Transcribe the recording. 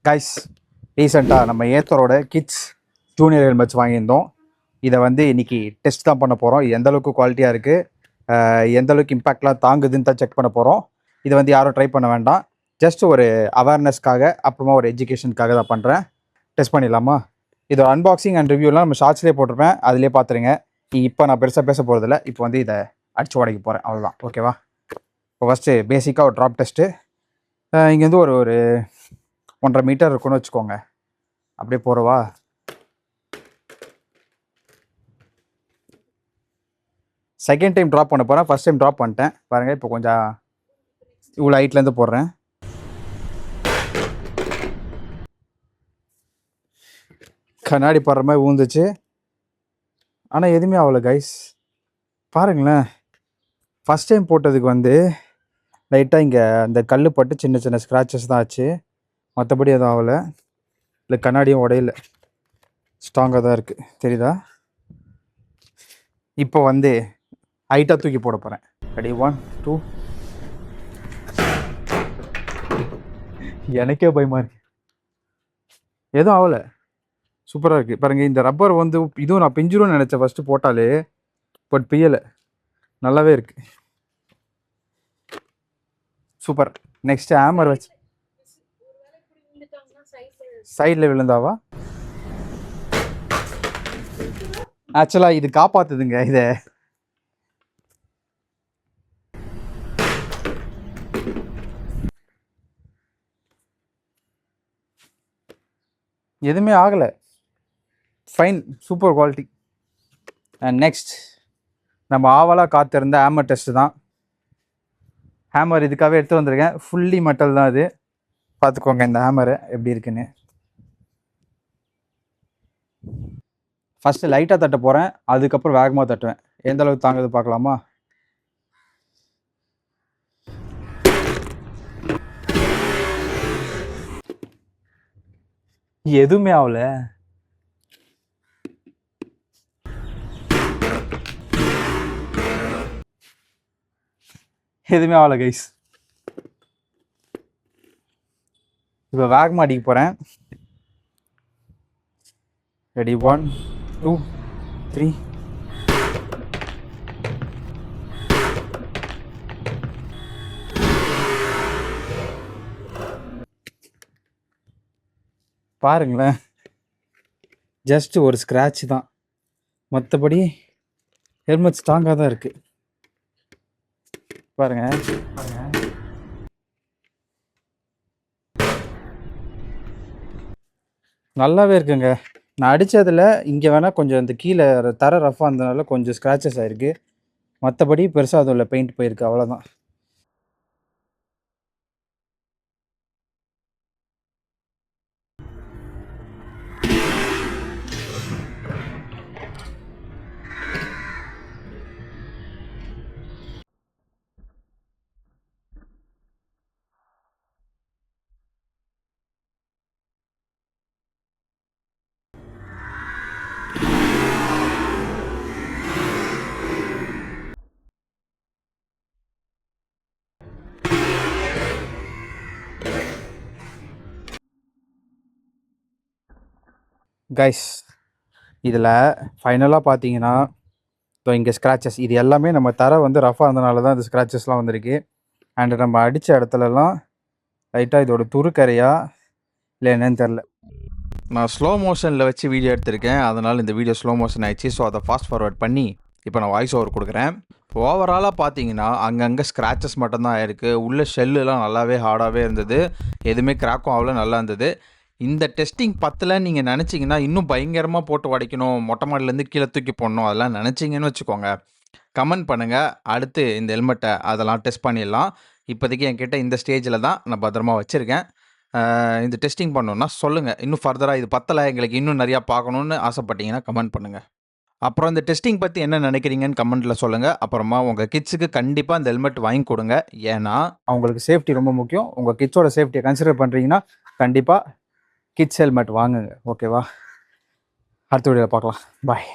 Guys, ரீசெண்டாக நம்ம ஏத்தரோட kids junior helmets வாங்கியிருந்தோம். இதை வந்து இன்னைக்கு டெஸ்ட் தான் பண்ண போகிறோம். இது எந்தளவுக்கு குவாலிட்டியாக இருக்குது, எந்தளவுக்கு இம்பேக்ட்லாம் தாங்குதுன்னு தான் செக் பண்ண போகிறோம். இதை வந்து யாரும் ட்ரை பண்ண வேண்டாம். ஜஸ்ட் ஒரு அவேர்னஸ்க்காக, அப்புறமா ஒரு எஜுகேஷனுக்காக தான் பண்ணுறேன். டெஸ்ட் பண்ணிடலாமா? இதோட அன்பாக்சிங் அண்ட் ரிவ்யூலாம் நம்ம ஷார்ட்ஸ்லேயே போட்டிருப்பேன், அதிலே பார்த்துருங்க. இப்போ நான் பெருசாக பேச போகிறதில்ல. இப்போ வந்து இதை அடிச்சு உடைக்க போகிறேன், அவ்வளோதான். ஓகேவா? இப்போ ஃபஸ்ட்டு பேசிக்காக ஒரு ட்ராப் டெஸ்ட்டு. இங்கேருந்து ஒரு 1.5 மீட்டர் இருக்குன்னு வச்சுக்கோங்க. அப்படியே போகிறவா? செகண்ட் டைம் ட்ராப் பண்ண போகிறேன். ஃபஸ்ட் டைம் ட்ராப் பண்ணிட்டேன் பாருங்கள். இப்போ கொஞ்சம் இவ்வளோ ஹைட்லேருந்து போடுறேன். கண்ணாடி போடுற மாதிரி ஊந்துச்சு, ஆனால் எதுவுமே ஆகலை கைஸ். பாருங்களேன், ஃபஸ்ட் டைம் போட்டதுக்கு வந்து லைட்டாக இங்கே அந்த கல் பட்டு சின்ன சின்ன ஸ்க்ராச்சஸ் தான் ஆச்சு, மற்றபடி எதுவும் ஆகலை. இல்லை கண்ணாடியும் உடையில, ஸ்ட்ராங்காக தான் இருக்குது, தெரியுதா? இப்போ வந்து ஹைட்டாக தூக்கி போட போகிறேன். ரெடி, 1 2. எனக்கே பயமா இருக்கு. எதுவும் ஆகலை, சூப்பராக இருக்குது பாருங்கள். இந்த ரப்பர் வந்து இதுவும் நான் பிஞ்சிரும்னு நினச்சேன் ஃபஸ்ட்டு போட்டாலே, பட் பியலை, நல்லாவே இருக்குது, சூப்பர். நெக்ஸ்ட் ஹேமர் வச்சு சைடில் விழுந்தாவா? ஆக்சுவலாக இது காப்பாற்றுதுங்க. இதை எதுவுமே ஆகலை, fine, super quality. And next நம்ம ஆவலாக காத்திருந்த ஹேமர் டெஸ்ட்டு தான். ஹேமர் இதுக்காகவே எடுத்து வந்திருக்கேன், ஃபுல்லி மெட்டல் தான் அது. பார்த்துக்கோங்க இந்த ஹேமரை எப்படி இருக்குன்னு. ஃபஸ்ட்டு லைட்டாக தட்ட போகிறேன், அதுக்கப்புறம் வேகமாக தட்டுவேன். எந்த அளவுக்கு தாங்குது பார்க்கலாமா? எதுவுமே ஆகல, எதுவுமே ஆகலை கைஸ். இப்போ வேகமாக அடிக்க போகிறேன். ரெடி, 1 2 3. பாருங்களேன், ஜஸ்ட் ஒரு ஸ்க்ராட்ச் தான், மற்றபடி ஹெல்மெட் ஸ்ட்ராங்காக தான் இருக்குது. பாருங்க, நல்லாவே இருக்குங்க. நான் அடித்ததில் இங்கே வேணால் கொஞ்சம் இந்த கீழே தர ரஃபாக இருந்ததுனால கொஞ்சம் ஸ்க்ராச்சஸ் ஆகிருக்கு, மற்றபடி பெருசாக அதுவும் இல்லை, பெயிண்ட் போயிருக்கு, அவ்வளோதான். கைஸ், இதில் ஃபைனலாக பார்த்தீங்கன்னா ஸோ இங்கே ஸ்க்ராச்சஸ், இது எல்லாமே நம்ம தர வந்து ரஃபாக இருந்தனால தான் இந்த ஸ்க்ராச்சஸ்லாம் வந்திருக்கு. அண்டு நம்ம அடித்த இடத்துலலாம் லைட்டாக இதோட துருக்கரையா இல்லை என்னன்னு தெரில. நான் ஸ்லோ மோஷனில் வச்சு வீடியோ எடுத்திருக்கேன், அதனால் இந்த வீடியோ ஸ்லோ மோஷன் ஆயிடுச்சு. ஸோ அதை ஃபாஸ்ட் ஃபார்வர்ட் பண்ணி இப்போ நான் வாய்ஸ் ஓவர் கொடுக்குறேன். ஓவராலாக பார்த்தீங்கன்னா அங்கங்கே ஸ்க்ராச்சஸ் மட்டும்தான் ஆயிருக்கு. உள்ள ஷெல்லுலாம் நல்லாவே ஹார்டாகவே இருந்தது, எதுவுமே கிராக்கும் ஆகல, நல்லா இருந்தது. இந்த டெஸ்டிங் 10ல் நீங்கள் நினச்சிங்கன்னா இன்னும் பயங்கரமாக போட்டு உடைக்கணும், மொட்டை மாடிலேருந்து கீழே தூக்கி போடணும், அதெல்லாம் நினச்சிங்கன்னு வச்சுக்கோங்க, கமெண்ட் பண்ணுங்கள். அடுத்து இந்த ஹெல்மெட்டை அதெல்லாம் டெஸ்ட் பண்ணிடலாம். இப்போதைக்கு என்கிட்ட இந்த ஸ்டேஜில் தான் நான் பத்திரமா வச்சுருக்கேன். இந்த டெஸ்டிங் பண்ணணுன்னா சொல்லுங்கள், இன்னும் ஃபர்தராக இது 10ல் எங்களுக்கு இன்னும் நிறையா பார்க்கணுன்னு ஆசைப்பட்டீங்கன்னா கமெண்ட் பண்ணுங்கள். அப்புறம் இந்த டெஸ்டிங் பற்றி என்ன நினைக்கிறீங்கன்னு கமெண்ட்டில் சொல்லுங்கள். அப்புறமா உங்கள் கிட்ஸுக்கு கண்டிப்பாக இந்த ஹெல்மெட் வாங்கி கொடுங்க, ஏன்னா அவங்களுக்கு சேஃப்டி ரொம்ப முக்கியம். உங்கள் கிட்ஸோட சேஃப்டியை கன்சிடர் பண்ணுறீங்கன்னா கண்டிப்பாக கிட்ஸ் ஹெல்மெட் வாங்குங்க, ஓகேவா? அடுத்த வீடியோவில் பார்க்கலாம், பாய்.